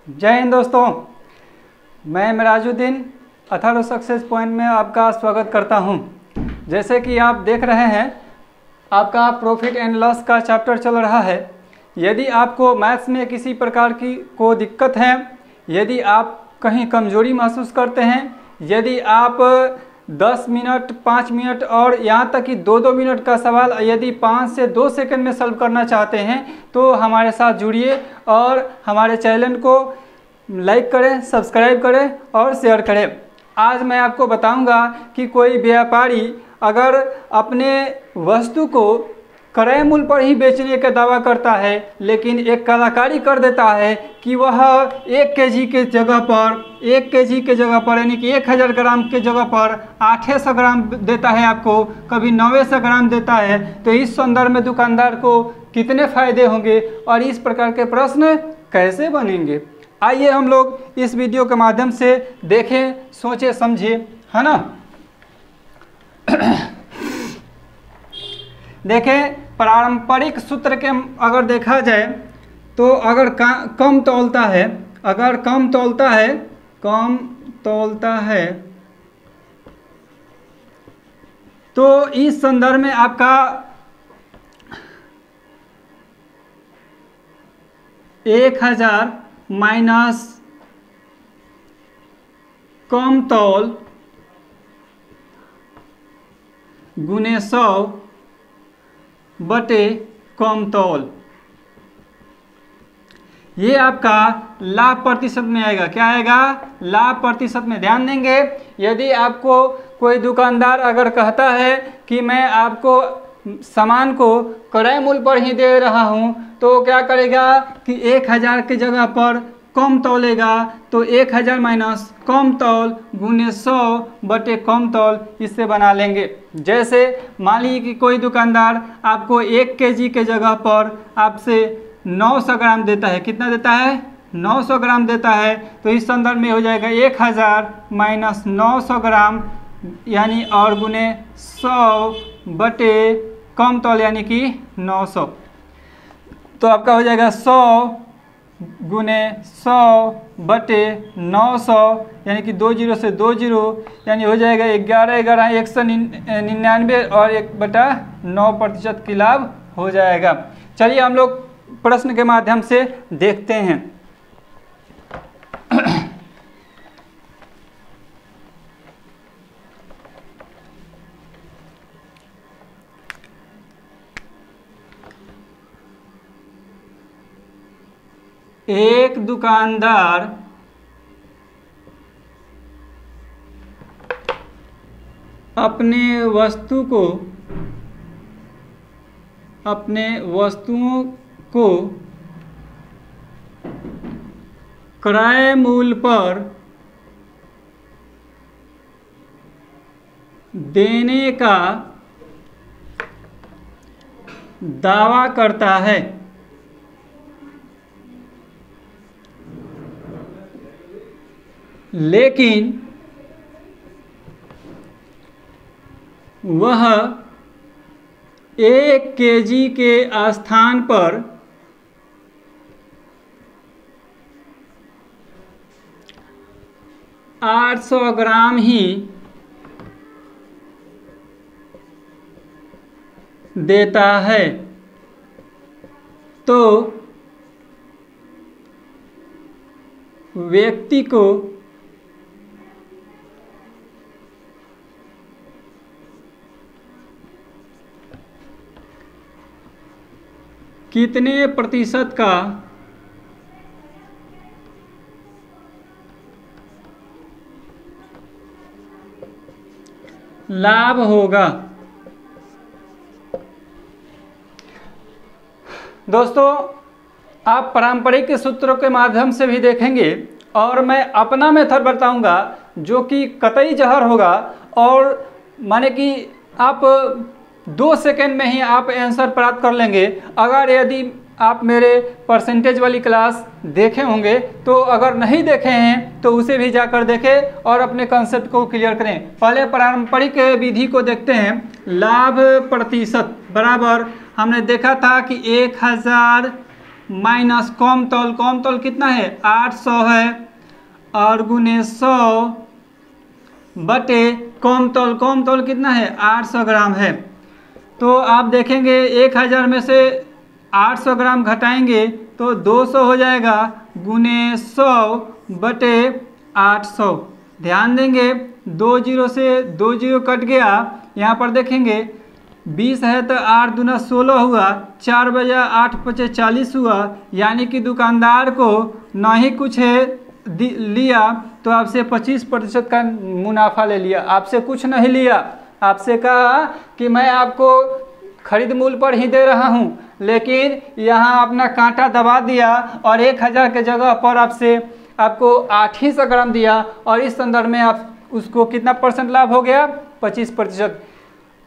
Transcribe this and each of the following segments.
जय हिंद दोस्तों, मैं मिराजुद्दीन अथर्व सक्सेस पॉइंट में आपका स्वागत करता हूं। जैसे कि आप देख रहे हैं, आपका प्रॉफिट एंड लॉस का चैप्टर चल रहा है। यदि आपको मैथ्स में किसी प्रकार की दिक्कत है, यदि आप कहीं कमजोरी महसूस करते हैं, यदि आप 10 मिनट 5 मिनट और यहाँ तक कि 2-2 मिनट का सवाल यदि 5 से 2 सेकंड में सॉल्व करना चाहते हैं तो हमारे साथ जुड़िए और हमारे चैनल को लाइक करें, सब्सक्राइब करें और शेयर करें। आज मैं आपको बताऊंगा कि कोई व्यापारी अगर अपने वस्तु को क्रय मूल्य पर ही बेचने का दावा करता है, लेकिन एक कलाकारी कर देता है कि वह 1 केजी के जगह पर यानी कि 1000 ग्राम के जगह पर 800 ग्राम देता है, आपको कभी 900 ग्राम देता है, तो इस संदर्भ में दुकानदार को कितने फायदे होंगे और इस प्रकार के प्रश्न कैसे बनेंगे। आइए हम लोग इस वीडियो के माध्यम से देखें, सोचे समझे, है ना। देखें, पारंपरिक सूत्र के अगर देखा जाए तो अगर कम तौलता है तो इस संदर्भ में आपका 1000 माइनस कम तौल गुने 100 बटे कम तौल, ये आपका लाभ प्रतिशत में आएगा। क्या आएगा? लाभ प्रतिशत में। ध्यान देंगे, यदि आपको कोई दुकानदार अगर कहता है कि मैं आपको सामान को क्रय मूल्य पर ही दे रहा हूं, तो क्या करेगा कि 1000 की जगह पर कम तौलेगा, तो 1000 माइनस कम तौल गुने 100 बटे कम तौल, इससे बना लेंगे। जैसे मान लीजिए कि कोई दुकानदार आपको 1 केजी के जगह पर आपसे 900 ग्राम देता है। कितना देता है? 900 ग्राम देता है। तो इस संदर्भ में हो जाएगा 1000 माइनस 900 ग्राम यानी और गुने 100 बटे कम तौल यानी कि 900। तो आपका हो जाएगा 100 गुने 100 बटे 900 यानी कि 20 से 20 यानी हो जाएगा 11,199 और 1/9% की लाभ हो जाएगा। चलिए हम लोग प्रश्न के माध्यम से देखते हैं। एक दुकानदार अपने वस्तुओं को क्रय मूल्य पर देने का दावा करता है, लेकिन वह 1 केजी के स्थान पर 800 ग्राम ही देता है, तो व्यक्ति को कितने प्रतिशत का लाभ होगा। दोस्तों, आप पारंपरिक सूत्रों के माध्यम से भी देखेंगे और मैं अपना मेथड बताऊंगा जो कि कतई जहर होगा, और माने कि आप 2 सेकंड में ही आप आंसर प्राप्त कर लेंगे। अगर यदि आप मेरे परसेंटेज वाली क्लास देखे होंगे तो अगर नहीं देखे हैं तो उसे भी जाकर देखें और अपने कंसेप्ट को क्लियर करें। पहले पारंपरिक विधि को देखते हैं। लाभ प्रतिशत बराबर हमने देखा था कि 1000 माइनस कम तौल कितना है 800 है और गुने 100 बटे कम तौल कितना है 800 ग्राम है। तो आप देखेंगे 1000 में से 800 ग्राम घटाएंगे तो 200 हो जाएगा गुने 100 बटे 800। ध्यान देंगे 2 जीरो से 2 जीरो कट गया। यहाँ पर देखेंगे 20 है तो 8 दूना 16 हुआ, 4 बजा 8 पचे 40 हुआ, यानी कि दुकानदार को ना ही कुछ लिया तो आपसे 25% का मुनाफा ले लिया, आपसे कुछ नहीं लिया। आपसे कहा कि मैं आपको खरीद मूल्य पर ही दे रहा हूँ, लेकिन यहाँ अपना कांटा दबा दिया और 1000 के जगह पर आपको 800 ग्राम दिया और इस संदर्भ में आप उसको कितना परसेंट लाभ हो गया 25%।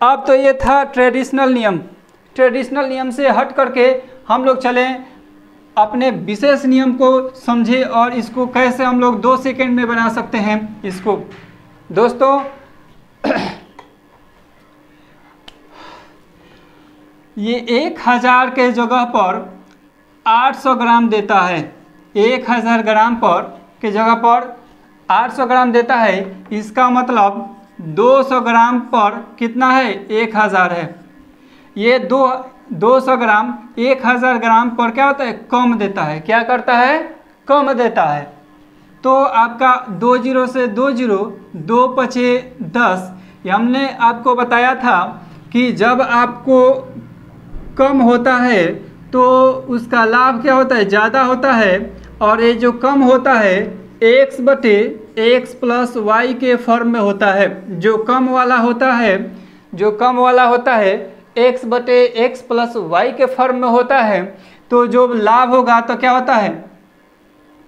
अब तो ये था ट्रेडिशनल नियम। ट्रेडिशनल नियम से हट करके हम लोग चलें अपने विशेष नियम को समझे और इसको कैसे हम लोग 2 सेकंड में बना सकते हैं इसको। दोस्तों ये 1000 के जगह पर 800 ग्राम देता है, 1000 ग्राम पर के जगह पर 800 ग्राम देता है। इसका मतलब 200 ग्राम पर कितना है 1000 है। ये 200 ग्राम 1000 ग्राम पर क्या होता है कम देता है। क्या करता है कम देता है। तो आपका 2 जीरो से 2 जीरो 2 पचे 10। हमने आपको बताया था कि जब आपको कम होता है तो उसका लाभ क्या होता है ज़्यादा होता है, और ये जो कम होता है x बटे x प्लस वाई के फॉर्म में होता है। जो कम वाला होता है x बटे x प्लस वाई के फॉर्म में होता है। तो जो लाभ होगा तो क्या होता है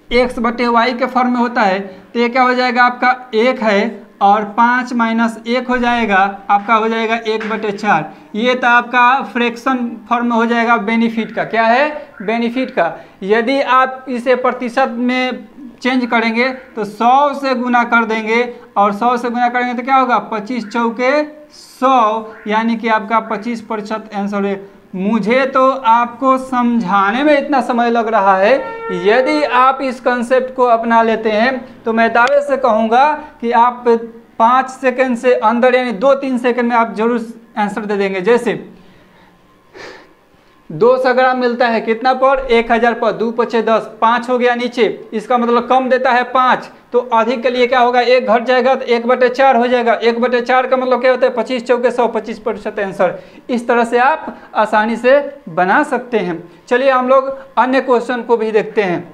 x बटे वाई के फॉर्म में होता है। तो ये क्या हो जाएगा आपका 1 है और 5 माइनस 1 हो जाएगा, आपका हो जाएगा 1/4। ये तो आपका फ्रैक्शन फॉर्म में हो जाएगा बेनिफिट का। क्या है बेनिफिट का। यदि आप इसे प्रतिशत में चेंज करेंगे तो 100 से गुना कर देंगे और 100 से गुना करेंगे तो क्या होगा 25 चौके 100, यानी कि आपका 25% आंसर है। मुझे तो आपको समझाने में इतना समय लग रहा है, यदि आप इस कंसेप्ट को अपना लेते हैं तो मैं दावे से कहूँगा कि आप 5 सेकंड से अंदर यानी 2-3 सेकंड में आप जरूर आंसर दे देंगे। जैसे 200 ग्राम मिलता है कितना पर 1000 पर, 2 पचे 10, 5 हो गया नीचे। इसका मतलब कम देता है 5, तो अधिक के लिए क्या होगा 1 घट जाएगा तो 1/4 हो जाएगा। 1/4 का मतलब क्या होता है 25 चौके 100, 25% आंसर। इस तरह से आप आसानी से बना सकते हैं। चलिए हम लोग अन्य क्वेश्चन को भी देखते हैं।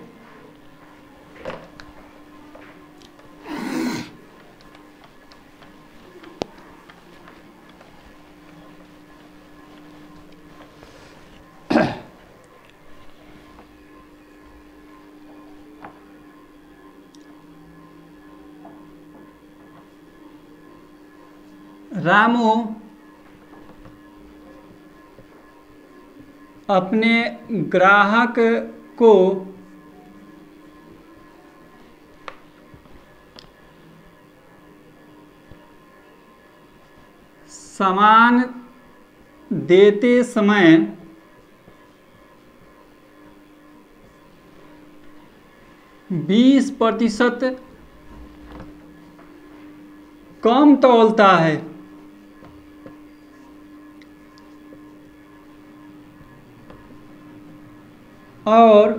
रामू अपने ग्राहक को सामान देते समय %20 कम तौलता है, और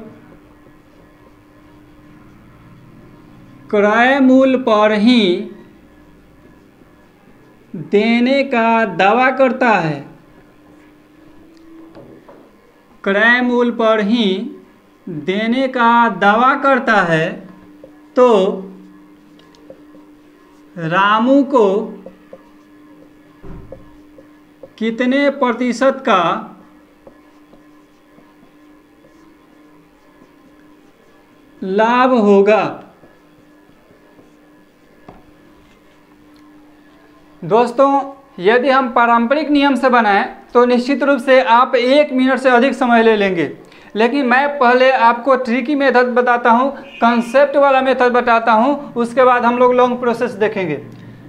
क्रय मूल्य पर ही देने का दावा करता है। क्रय मूल्य पर ही देने का दावा करता है, तो रामू को कितने प्रतिशत का लाभ होगा। दोस्तों यदि हम पारंपरिक नियम से बनाएं तो निश्चित रूप से आप 1 मिनट से अधिक समय ले लेंगे, लेकिन मैं पहले आपको ट्रिकी मेथड बताता हूं, कंसेप्ट वाला मेथड बताता हूं, उसके बाद हम लोग लॉन्ग प्रोसेस देखेंगे।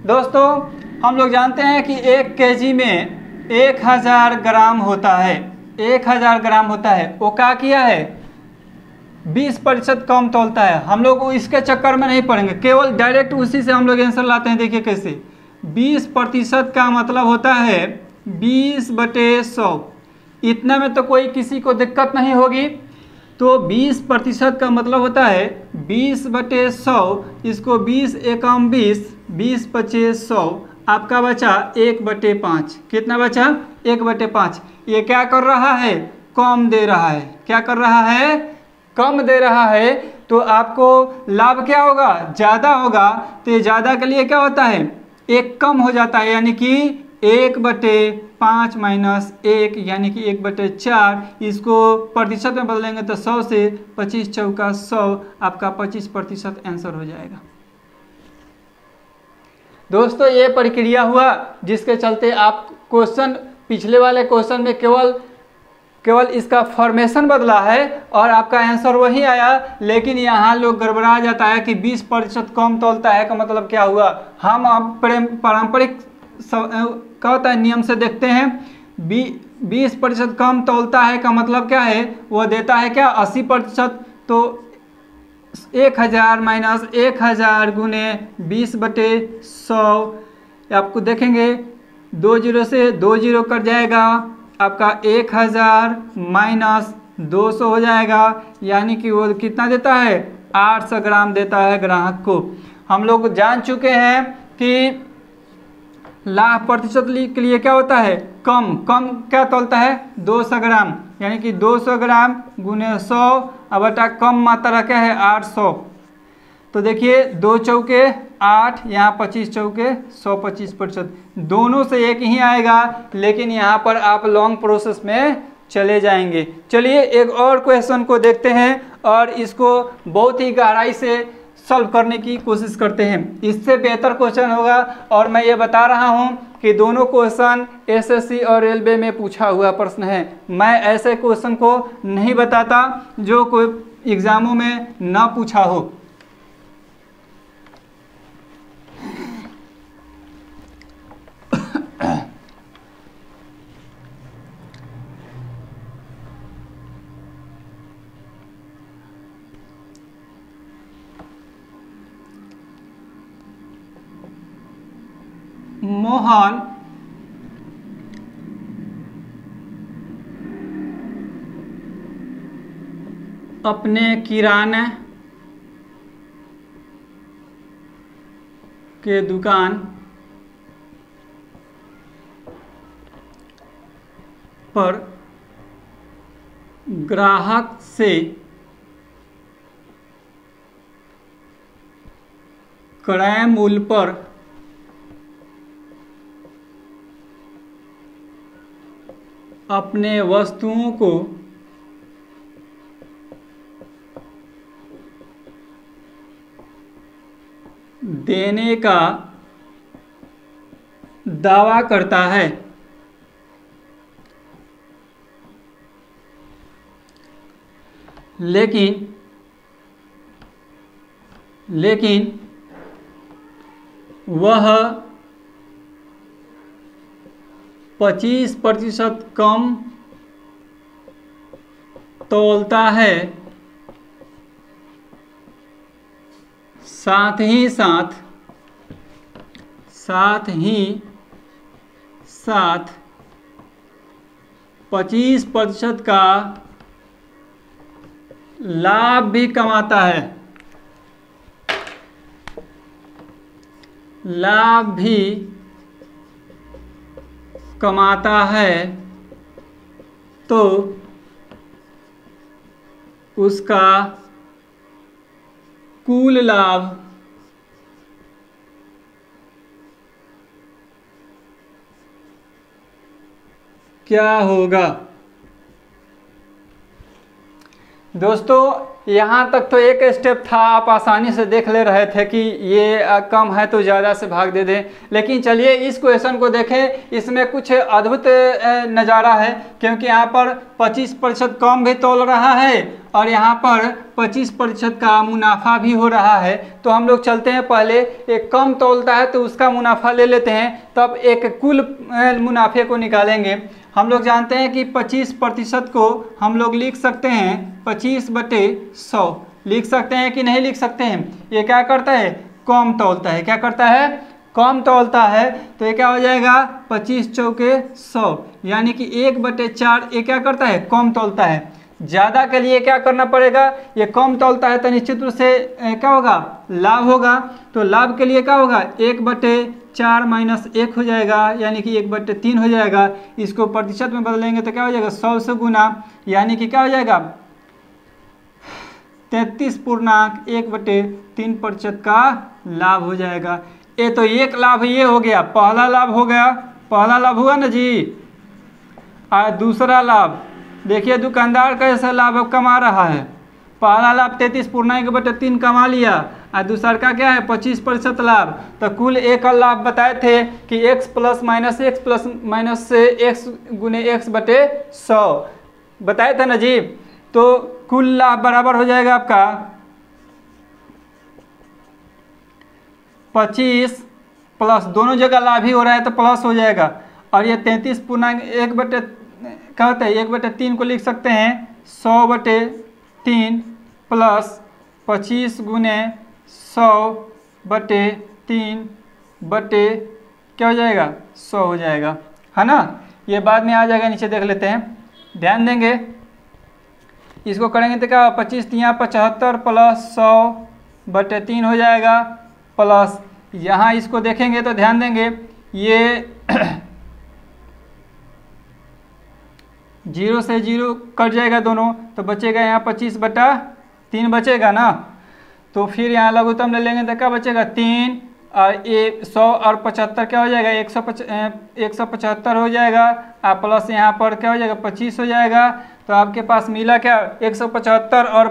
दोस्तों हम लोग जानते हैं कि 1 केजी में 1000 ग्राम होता है, 1000 ग्राम होता है। वो क्या किया है 20% कम तौलता है। हम लोग इसके चक्कर में नहीं पड़ेंगे, केवल डायरेक्ट उसी से हम लोग आंसर लाते हैं। देखिए कैसे, 20% का मतलब होता है 20/100। इतने में तो कोई किसी को दिक्कत नहीं होगी। तो 20% का मतलब होता है 20/100। इसको 20 एकम 20, 20×5 100। आपका बचा 1/5। कितना बचा? 1/5। ये क्या कर रहा है? कम दे रहा है। क्या कर रहा है? कम दे रहा है। तो आपको लाभ क्या होगा? ज़्यादा होगा। तो ये ज़्यादा के लिए क्या होता है? एक कम हो जाता है, यानी कि 1/5 - 1 यानी कि 1/4। इसको प्रतिशत में बदलेंगे तो 100 से 25 चौका 100, आपका 25% आंसर हो जाएगा। दोस्तों ये प्रक्रिया हुआ जिसके चलते आप क्वेश्चन, पिछले वाले क्वेश्चन में केवल इसका फॉर्मेशन बदला है और आपका आंसर वही आया। लेकिन यहाँ लोग गड़बड़ा जाता है कि 20% कम तौलता है का मतलब क्या हुआ। हम अब पारंपरिक क्या होता है नियम से देखते हैं। 20% कम तौलता है का मतलब क्या है? वो देता है क्या? 80%। तो 1000 - 1000 गुने 20/100। आपको देखेंगे 2 0 से 2 0 कट जाएगा। आपका 1000 - 200 हो जाएगा, यानी कि वो कितना देता है? 800 ग्राम देता है ग्राहक को। हम लोग जान चुके हैं कि लाभ प्रतिशत के लिए क्या होता है? कम क्या तौलता है? 200 ग्राम, यानी कि 200 ग्राम गुने 100 बटा कम मात्रा क्या है? 800। तो देखिए 2 चौके 8, यहाँ 25 चौके 100, 25%। दोनों से एक ही आएगा, लेकिन यहाँ पर आप लॉन्ग प्रोसेस में चले जाएंगे। चलिए एक और क्वेश्चन को देखते हैं और इसको बहुत ही गहराई से सॉल्व करने की कोशिश करते हैं। इससे बेहतर क्वेश्चन होगा। और मैं ये बता रहा हूँ कि दोनों क्वेश्चन एसएससी और रेलवे में पूछा हुआ प्रश्न है। मैं ऐसे क्वेश्चन को नहीं बताता जो कोई एग्जामों में ना पूछा हो। मोहन अपने किराने के दुकान पर ग्राहक से क्रय मूल्य पर अपने वस्तुओं को देने का दावा करता है, लेकिन वह 25% कम तौलता है, साथ ही साथ 25% का लाभ भी कमाता है। लाभ भी कमाता है, तो उसका कुल लाभ क्या होगा। दोस्तों यहाँ तक तो एक स्टेप था, आप आसानी से देख ले रहे थे कि ये कम है तो ज़्यादा से भाग दे दें। लेकिन चलिए इस क्वेश्चन को देखें। इसमें कुछ अद्भुत नज़ारा है, क्योंकि यहाँ पर 25% कम भी तौल रहा है और यहाँ पर 25% का मुनाफा भी हो रहा है। तो हम लोग चलते हैं, पहले एक कम तौलता है तो उसका मुनाफा ले लेते हैं, तब एक कुल मुनाफे को निकालेंगे। हम लोग जानते हैं कि 25% को हम लोग लिख सकते हैं 25/100, लिख सकते हैं कि नहीं लिख सकते हैं। ये क्या करता है, कम तौलता है। क्या करता है, कम तौलता है। तो ये क्या हो जाएगा 25 चौके 100, यानी कि 1/4 ये क्या करता है, कम तौलता है। ज़्यादा के लिए क्या करना पड़ेगा, ये कम तौलता है तो निश्चित रूप से क्या होगा, लाभ होगा। तो लाभ के लिए क्या होगा, 1/4 - 1 हो जाएगा, यानी कि 1/3 हो जाएगा। इसको प्रतिशत में बदलेंगे तो क्या हो जाएगा, 100 से गुना, यानी कि क्या हो जाएगा 33.1/3% का लाभ हो जाएगा। ये तो एक लाभ ये हो गया, पहला लाभ हो गया, पहला लाभ हुआ ना जी। और दूसरा लाभ देखिए दुकानदार कैसा लाभ अब कमा रहा है। पहला लाभ 33.1/3 कमा लिया, और दूसरा का क्या है 25% लाभ। तो कुल एक लाभ बताए थे कि x + - x + - से x गुने x/100 बताए थे ना जी। तो कुल लाभ बराबर हो जाएगा आपका 25 प्लस, दोनों जगह लाभ ही हो रहा है तो प्लस हो जाएगा। और ये 33.1 क्या होता है, 1/3 को लिख सकते हैं 100/3 प्लस 25 गुने 100/3 बटे क्या हो जाएगा 100 हो जाएगा, है ना। ये बाद में आ जाएगा, नीचे देख लेते हैं, ध्यान देंगे। इसको करेंगे तो क्या 25 × 75 प्लस 100/3 हो जाएगा, प्लस यहाँ इसको देखेंगे तो ध्यान देंगे ये 0 से 0 कट जाएगा दोनों, तो बचेगा यहाँ 25/3 बचेगा ना। तो फिर यहाँ लघुत्तम ले लेंगे तो क्या बचेगा 3, और 100 और 75 क्या हो जाएगा 175 हो जाएगा, और प्लस यहाँ पर क्या हो जाएगा 25 हो जाएगा। तो आपके पास मिला क्या 175 और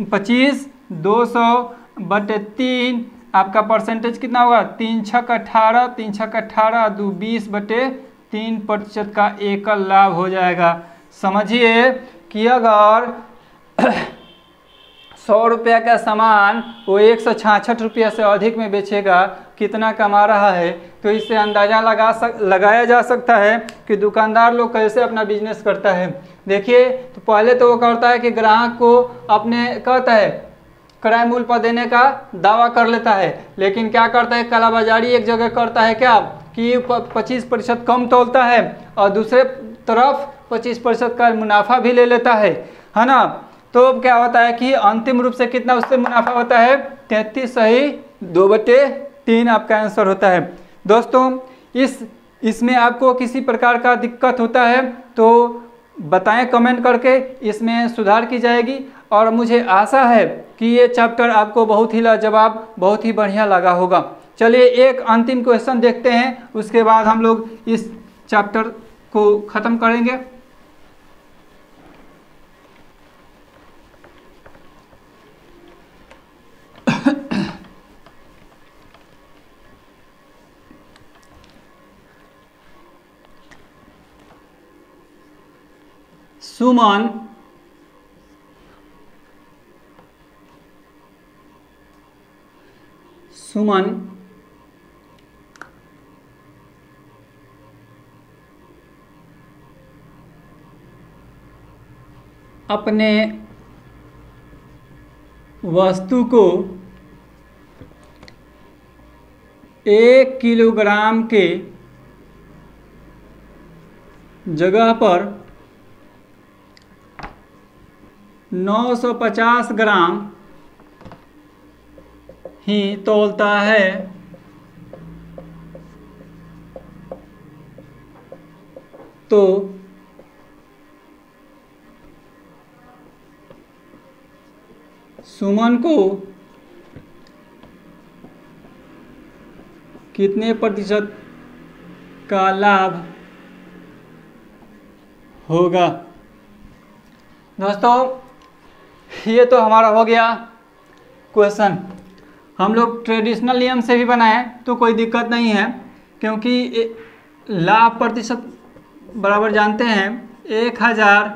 25 200/3, आपका परसेंटेज कितना होगा 3 × 6 = 18, 3 × 6 = 18, 2 20/3% का एकल लाभ हो जाएगा। समझिए कि अगर 100 रुपया का सामान वो 166 रुपया से अधिक में बेचेगा, कितना कमा रहा है, तो इससे अंदाज़ा लगाया जा सकता है कि दुकानदार लोग कैसे अपना बिजनेस करता है। देखिए, तो पहले तो वो करता है कि ग्राहक को अपने कहता है क्रय मूल्य पर देने का दावा कर लेता है, लेकिन क्या करता है कालाबाजारी एक जगह करता है क्या कि 25% कम तोलता है और दूसरे तरफ 25% का मुनाफा भी ले लेता है ना। तो अब क्या होता है कि अंतिम रूप से कितना उससे मुनाफा होता है 33 सही 2/3 आपका आंसर होता है। दोस्तों इसमें आपको किसी प्रकार का दिक्कत होता है तो बताएं कमेंट करके, इसमें सुधार की जाएगी। और मुझे आशा है कि ये चैप्टर आपको बहुत ही लाजवाब, बहुत ही बढ़िया लगा होगा। चलिए एक अंतिम क्वेश्चन देखते हैं, उसके बाद हम लोग इस चैप्टर को ख़त्म करेंगे। सुमन अपने वस्तु को 1 किलोग्राम के जगह पर 950 ग्राम ही तौलता है, तो सुमन को कितने प्रतिशत का लाभ होगा। दोस्तों ये तो हमारा हो गया क्वेश्चन। हम लोग ट्रेडिशनल नियम से भी बनाएं तो कोई दिक्कत नहीं है, क्योंकि लाभ प्रतिशत बराबर जानते हैं 1000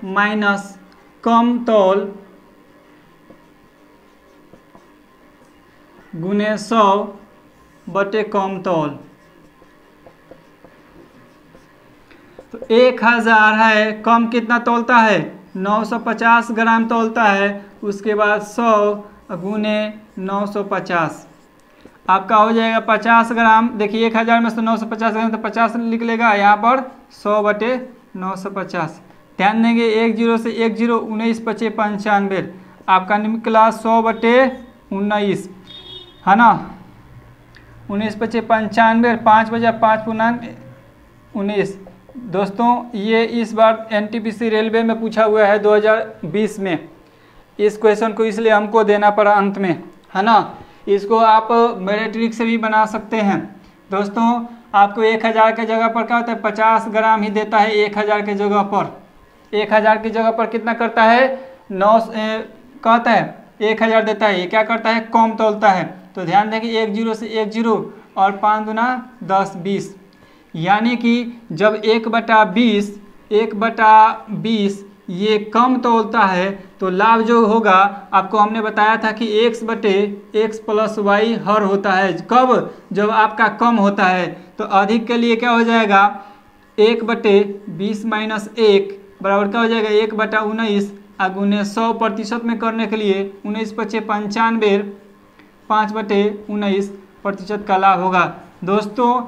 माइनस कम तौल गुने 100 बटे कम तौल। तो 1000 है, कम कितना तौलता है 950 ग्राम तौलता है, उसके बाद 100 गुने 950 आपका हो जाएगा 50 ग्राम। देखिए 1000 में से 950 ग्राम तो 50 लिख लेगा, यहाँ पर 100 बटे 950। ध्यान देंगे 10 से 10 19 पचे 95 आपका निकला 100 बटे 19 है ना, 19 पचे 95, 5 बजा 5 पूर्णांक 19। दोस्तों ये इस बार एनटीपीसी रेलवे में पूछा हुआ है 2020 में। इस क्वेश्चन को इसलिए हमको देना पड़ा अंत में, है ना। इसको आप मेरे ट्रिक से भी बना सकते हैं। दोस्तों आपको 1000 के जगह पर क्या होता है 50 ग्राम ही देता है। 1000 के जगह पर 1000 की जगह पर कितना करता है 9 कहता है 1000 देता है। ये क्या करता है कम तौलता है। तो ध्यान दें कि 10 से 10 और 5 दूना 10 20, यानी कि जब 1/20 ये कम तौलता है तो लाभ जो होगा आपको हमने बताया था कि x बटे x प्लस वाई हर होता है। कब जब आपका कम होता है। तो अधिक के लिए क्या हो जाएगा 1/20 माइनस 1 बराबर क्या हो जाएगा 1/19 गुने 100% में करने के लिए 19 पचे 95 5/19% का लाभ होगा। दोस्तों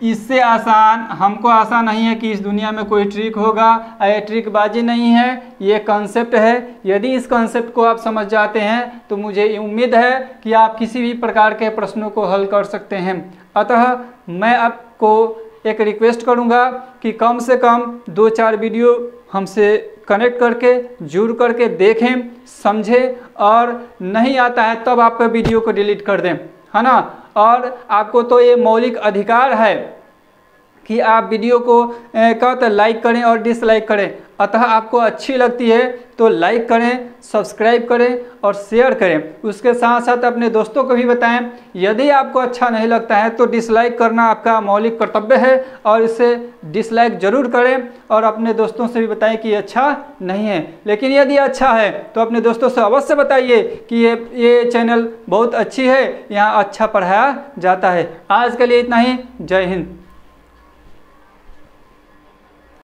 इससे आसान हमको आशा नहीं है कि इस दुनिया में कोई ट्रिक होगा। ये ट्रिकबाजी नहीं है, ये कॉन्सेप्ट है। यदि इस कॉन्सेप्ट को आप समझ जाते हैं तो मुझे उम्मीद है कि आप किसी भी प्रकार के प्रश्नों को हल कर सकते हैं। अतः मैं आपको एक रिक्वेस्ट करूंगा कि कम से कम 2-4 वीडियो हमसे कनेक्ट करके जुड़ करके देखें समझें, और नहीं आता है तब आप वीडियो को डिलीट कर दें, है ना। और आपको तो ये मौलिक अधिकार है कि आप वीडियो को कहते लाइक करें और डिसलाइक करें। अतः आपको अच्छी लगती है तो लाइक करें, सब्सक्राइब करें और शेयर करें। उसके साथ साथ अपने दोस्तों को भी बताएं। यदि आपको अच्छा नहीं लगता है तो डिसलाइक करना आपका मौलिक कर्तव्य है, और इसे डिसलाइक जरूर करें और अपने दोस्तों से भी बताएं कि अच्छा नहीं है। लेकिन यदि अच्छा है तो अपने दोस्तों से अवश्य बताइए कि ये चैनल बहुत अच्छी है, यहाँ अच्छा पढ़ाया जाता है। आज के लिए इतना ही। जय हिंद।